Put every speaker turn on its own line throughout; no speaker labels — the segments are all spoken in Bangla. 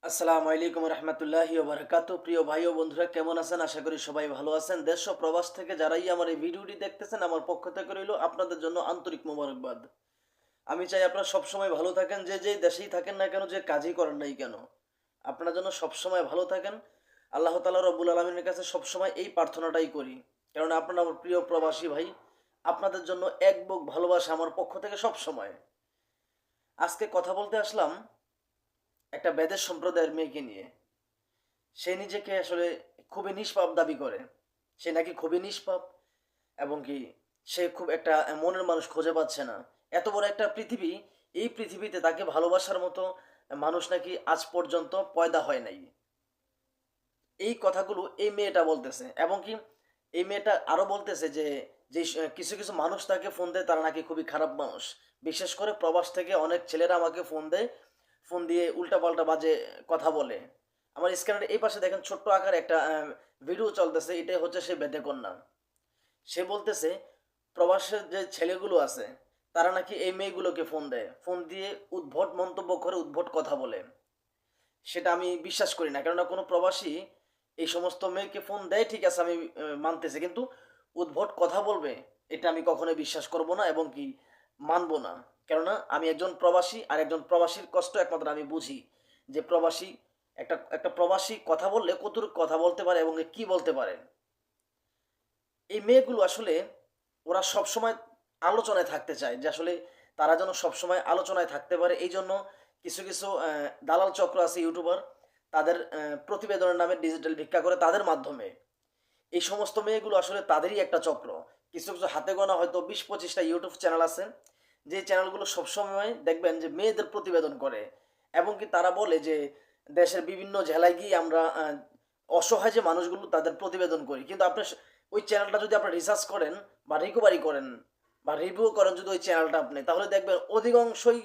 আসসালামু আলাইকুম রহমতুল্লাহি ওয়া বারাকাতুহু। প্রিয় ভাই ও বন্ধুরা, কেমন আছেন? আশা করি সবাই ভালো আছেন। দেশ ও প্রবাস থেকে যারাই আমার এই ভিডিওটি দেখতেছেন, আমার পক্ষ থেকে রইল আপনাদের জন্য আন্তরিক মোবারকবাদ। আমি চাই আপনারা সবসময় ভালো থাকেন, যে যেই দেশেই থাকেন না কেন, যে কাজই করেন নাই কেন, আপনারা যেন সবসময় ভালো থাকেন। আল্লাহ তাআলা রব্বুল আলামিনের কাছে সবসময় এই প্রার্থনাটাই করি, কারণ আপনারা আমার প্রিয় প্রবাসী ভাই। আপনাদের জন্য এক বুক ভালোবাসা আমার পক্ষ থেকে সবসময়। আজকে কথা বলতে আসলাম একটা বেদের সম্প্রদায়ের মেয়েকে নিয়ে। সে নিজেকে আসলে খুবই নিষ্পাপ দাবি করে। সে নাকি খুবই নিষ্পাপ, এবং কি সে খুব একটা মনের মানুষ খুঁজে পাচ্ছে না। এত বড় একটা পৃথিবী, এই পৃথিবীতে তাকে ভালোবাসার মতো মানুষ নাকি আজ পর্যন্ত পয়দা হয় নাই। এই কথাগুলো এই মেয়েটা বলতেছে, এবং কি এই মেয়েটা আরো বলতেছে যে যে কিছু কিছু মানুষ তাকে ফোন দেয়, তারা নাকি খুবই খারাপ মানুষ। বিশেষ করে প্রবাস থেকে অনেক ছেলেরা আমাকে ফোন দেয়, ফোন দিয়ে উল্টাপাল্টা বাজে কথা বলে। আমার স্ক্যানের এই পাশে দেখেন ছোট্ট আকারে একটা ভিডিও চলতেছে, এটাই হচ্ছে সে বেদে কন্যা। সে বলতেছে প্রবাসের যে ছেলেগুলো আছে, তারা নাকি এই মেয়েগুলোকে ফোন দেয়, ফোন দিয়ে উদ্ভট মন্তব্য করে, উদ্ভট কথা বলে। সেটা আমি বিশ্বাস করি না, কেননা কোনো প্রবাসী এই সমস্ত মেয়েকে ফোন দেয়, ঠিক আছে, আমি মানতেছি, কিন্তু উদ্ভট কথা বলবে, এটা আমি কখনোই বিশ্বাস করব না, এবং কি মানবো না। কেননা আমি একজন প্রবাসী, আর একজন প্রবাসীর কষ্ট একমাত্র আমি বুঝি, যে প্রবাসী একটা একটা প্রবাসী কথা বললে কতটুকু কথা বলতে পারে এবং কি বলতে পারে। এই মেয়েগুলো আসলে ওরা সবসময় আলোচনায় থাকতে চায়, যে আসলে তারা যেন সবসময় আলোচনায় থাকতে পারে। এই জন্য কিছু কিছু দালাল চক্র আছে, ইউটিউবার, তাদের প্রতিবেদনের নামে ডিজিটাল ভিক্ষা করে, তাদের মাধ্যমে এই সমস্ত মেয়েগুলো আসলে তাদেরই একটা চক্র। কিছু কিছু হাতে গোনা হয়তো 20-25টা ইউটিউব চ্যানেল আছে, যে চ্যানেলগুলো সবসময় দেখবেন যে মেয়েদের প্রতিবেদন করে, এবং কি তারা বলে যে দেশের বিভিন্ন জেলায় গিয়ে আমরা অসহায় যে মানুষগুলো তাদের প্রতিবেদন করি। কিন্তু আপনি ওই চ্যানেলটা যদি আপনি রিসার্চ করেন বা রিকভারি করেন বা রিভিউ করেন যদি ওই চ্যানেলটা আপনি, তাহলে দেখবেন অধিকাংশই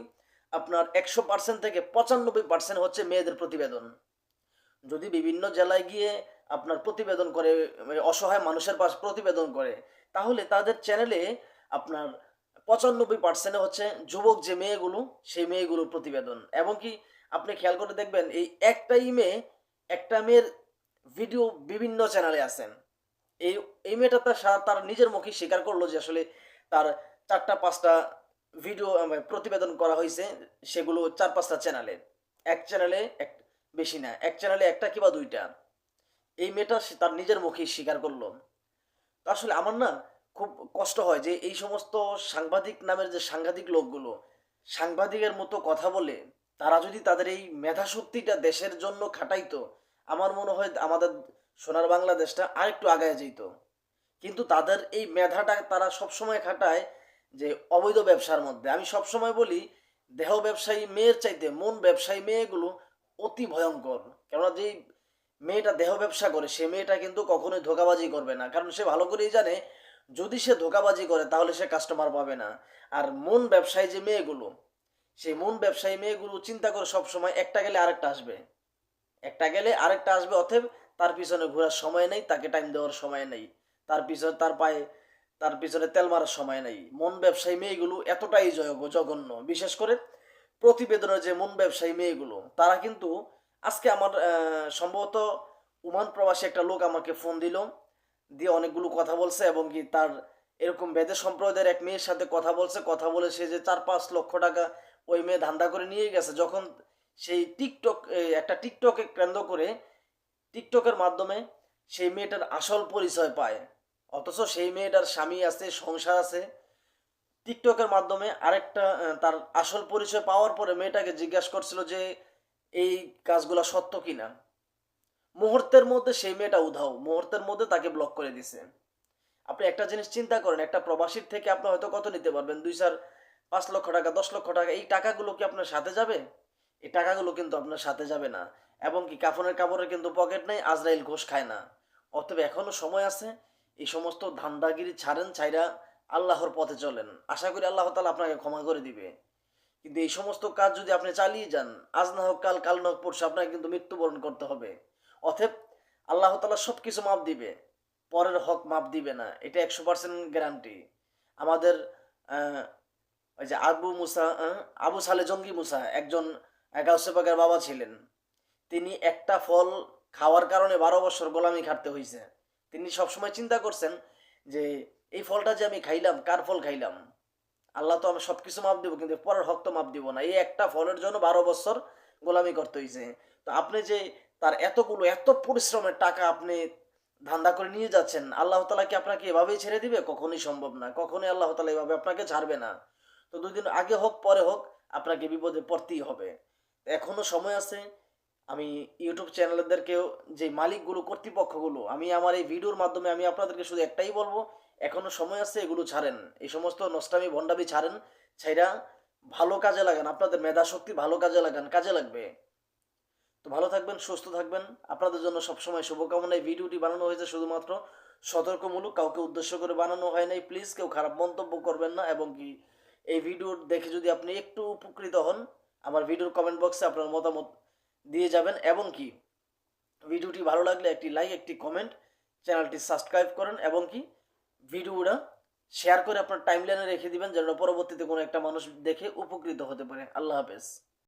আপনার 100% থেকে 95% হচ্ছে মেয়েদের প্রতিবেদন। যদি বিভিন্ন জেলায় গিয়ে আপনার প্রতিবেদন করে, অসহায় মানুষের পাশ প্রতিবেদন করে, তাহলে তাদের চ্যানেলে আপনার 95% হচ্ছে যুবক যে মেয়েগুলো, সেই মেয়েগুলোর প্রতিবেদন। এবং কি আপনি খেয়াল করে দেখবেন এই একটাই মেয়ে, একটা মেয়ের ভিডিও বিভিন্ন চ্যানেলে আছেন। এই এই মেয়েটা তার নিজের মুখে স্বীকার করলো যে আসলে তার 4টা 5টা ভিডিও প্রতিবেদন করা হয়েছে, সেগুলো 4-5টা চ্যানেলে। এক চ্যানেলে এক, বেশি না, এক চ্যানেলে একটা কিংবা 2টা। এই মেয়েটা তার নিজের মুখেই স্বীকার করলো। তো আসলে আমার না খুব কষ্ট হয় যে এই সমস্ত সাংবাদিক নামের যে সাংঘাতিক লোকগুলো সাংবাদিকের মতো কথা বলে, তারা যদি তাদের এই মেধা শক্তিটা দেশের জন্য খাটাইতো, আমার মনে হয় আমাদের সোনার বাংলাদেশটা আরেকটু আগায় যেত। কিন্তু তাদের এই মেধাটা তারা সবসময় খাটায় যে অবৈধ ব্যবসার মধ্যে। আমি সবসময় বলি, দেহ ব্যবসায়ী মেয়ের চাইতে মন ব্যবসায়ী মেয়েগুলো অতি ভয়ঙ্কর। কেননা যেই মেয়েটা দেহ ব্যবসা করে, সে মেয়েটা কিন্তু কখনোই ধোঁকাবাজি করবে না, কারণ সে ভালো করেই জানে যদি সে ধোঁকাবাজি করে তাহলে সে কাস্টমার পাবে না। আর মন ব্যবসায়ী যে মেয়েগুলো, সেই মন ব্যবসায়ী মেয়েগুলো চিন্তা করে সবসময় একটা গেলে আরেকটা আসবে, একটা গেলে আরেকটা আসবে, অতএব তার পিছনে ঘোরার সময় নেই, তাকে টাইম দেওয়ার সময় নেই, তার পিছনে তার পায়ে তার পিছনে তেল মারার সময় নেই। মন ব্যবসায়ী মেয়েগুলো এতটাই জঘন্য। বিশেষ করে প্রতিবেদনের যে মন ব্যবসায়ী মেয়েগুলো, তারা কিন্তু আজকে আমার সম্ভবত ওমান প্রবাসী একটা লোক আমাকে ফোন দিল, দিয়ে অনেকগুলো কথা বলছে, এবং কি তার এরকম বেদে সম্প্রদায়ের এক মেয়ের সাথে কথা বলছে, কথা বলে সে যে 4-5 লক্ষ টাকা ওই মেয়ে ধান্দা করে নিয়ে গেছে। যখন সেই একটা টিকটকে কেন্দ্র করে, টিকটকের মাধ্যমে সেই মেয়েটার আসল পরিচয় পায়, অথচ সেই মেয়েটার স্বামী আছে, সংসার আছে। টিকটকের মাধ্যমে আরেকটা তার আসল পরিচয় পাওয়ার পরে মেয়েটাকে জিজ্ঞাসা করছিল যে এই কাজগুলো সত্য কিনা। মুহূর্তের মধ্যে সেই মেয়েটা উধাও, মুহূর্তের মধ্যে তাকে ব্লক করে দিছে। আপনি একটা জিনিস চিন্তা করেন, একটা প্রবাসীর থেকে আপনি হয়তো কত নিতে পারবেন, 2-4-5 লক্ষ টাকা, 10 লক্ষ টাকা, এই টাকাগুলো কি আপনার সাথে যাবে? এই টাকাগুলো কিন্তু আপনার সাথে যাবে না। এবং কি কাফনের কাপড়ের কিন্তু পকেট নেই, আজরাইল ঘোষ খায় না। অতএব এখনো সময় আছে, এই সমস্ত ধান্দাগিরি ছাড়েন, ছাইরা আল্লাহর পথে চলেন। আশা করি আল্লাহ তাআলা আপনাকে ক্ষমা করে দিবে। কিন্তু এই সমস্ত কাজ যদি আপনি চালিয়ে যান, আজ না হোক কাল, কাল না হোক পরশু আপনাকে কিন্তু মৃত্যুবরণ করতে হবে। অতএব আল্লাহ তাআলা সব কিছু মাপ দিবে, পরের হক মাপ দিবে না, এটা 100% গ্যারান্টি। আমাদের আহ, ওই যে আবু সালে জঙ্গি মুসা একজন গাউসে পাকের বাবা ছিলেন। তিনি একটা ফল খাওয়ার কারণে 12 বছর গোলামি খাটতে হয়েছে। তিনি সবসময় চিন্তা করছেন যে এই ফলটা যে আমি খাইলাম, কার ফল খাইলাম? আল্লাহ তো আমি সব কিছু মাপ দিব, কিন্তু পরের হক তো মাপ দিব না। এই একটা ফলের জন্য 12 বছর গোলামি করতে হয়েছে। তো আপনি যে তার এতগুলো এত পরিশ্রমের টাকা আপনি ধান্দা করে নিয়ে যাচ্ছেন, আল্লাহ তালা কি আপনাকে এভাবেই ছেড়ে দিবে? কখনোই সম্ভব না। কখনোই আল্লাহ তালা এভাবে আপনাকে ছাড়বে না। তো 2 দিন আগে হোক পরে হোক আপনাকে বিপদে পড়তেই হবে। এখনো সময় আছে। আমি ইউটিউব চ্যানেলদেরকেও, যে মালিকগুলো, কর্তৃপক্ষগুলো, আমি আমার এই ভিডিওর মাধ্যমে আমি আপনাদেরকে শুধু একটাই বলবো, এখনো সময় আছে, এগুলো ছাড়েন। এই সমস্ত নষ্টামি ভণ্ডামি ছাড়েন। ছাইরা ভালো কাজে লাগান, আপনাদের মেধা শক্তি ভালো কাজে লাগান, কাজে লাগবে। তো ভালো থাকবেন, সুস্থ থাকবেন। আপনাদের জন্য সবসময় শুভকামনা। এই ভিডিওটি বানানো হয়েছে শুধুমাত্র সতর্কমূলক, কাউকে উদ্দেশ্য করে বানানো হয় নাই। প্লিজ কেউ খারাপ মন্তব্য করবেন না। এবং কি এই ভিডিও দেখে যদি আপনি একটু উপকৃত হন, আমার ভিডিওর কমেন্ট বক্সে আপনার মতামত দিয়ে যাবেন। এবং কি ভিডিওটি ভালো লাগলে একটি লাইক, একটি কমেন্ট, চ্যানেলটি সাবস্ক্রাইব করেন। এবং কি ভিডিওটা শেয়ার করে আপনার টাইমলাইনে রেখে দিবেন, যেন পরবর্তীতে কোনো একটা মানুষ দেখে উপকৃত হতে পারে। আল্লাহ হাফেজ।